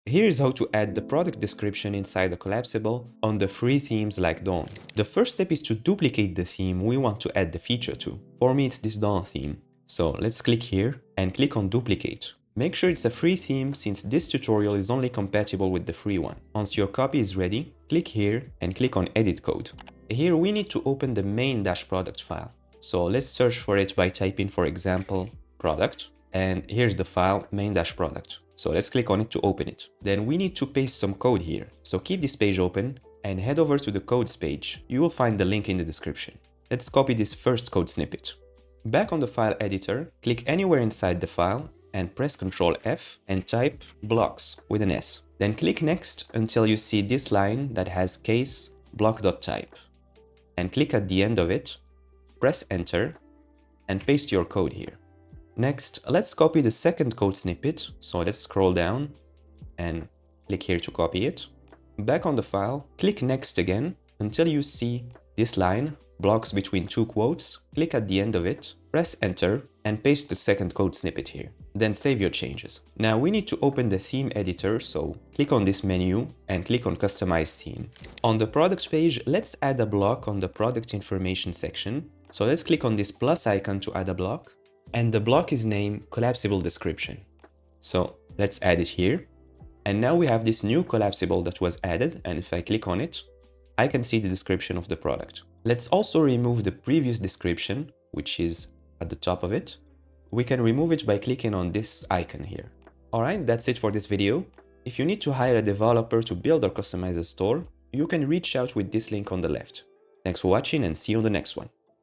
Here is how to add the product description inside the Collapsible on the free themes like Dawn. The first step is to duplicate the theme we want to add the feature to. For me, it's this Dawn theme. So let's click here and click on Duplicate. Make sure it's a free theme since this tutorial is only compatible with the free one. Once your copy is ready, click here and click on Edit Code. Here we need to open the main-product file. So let's search for it by typing, for example, product. And here's the file main-product. So let's click on it to open it. Then we need to paste some code here. So keep this page open and head over to the codes page. You will find the link in the description. Let's copy this first code snippet. Back on the file editor, click anywhere inside the file and press Ctrl F and type blocks with an S. Then click next until you see this line that has case block.type. And click at the end of it, press enter and paste your code here. Next, let's copy the second code snippet. So let's scroll down and click here to copy it. Back on the file, click next again until you see this line, blocks between two quotes. Click at the end of it, press enter and paste the second code snippet here. Then save your changes. Now we need to open the theme editor, so click on this menu and click on Customize Theme. On the product page, let's add a block on the product information section. So let's click on this plus icon to add a block. And the block is named Collapsible Description. So let's add it here. And now we have this new collapsible that was added, and if I click on it, I can see the description of the product. Let's also remove the previous description, which is at the top of it. We can remove it by clicking on this icon here. Alright, that's it for this video. If you need to hire a developer to build or customize a store, you can reach out with this link on the left. Thanks for watching and see you on the next one.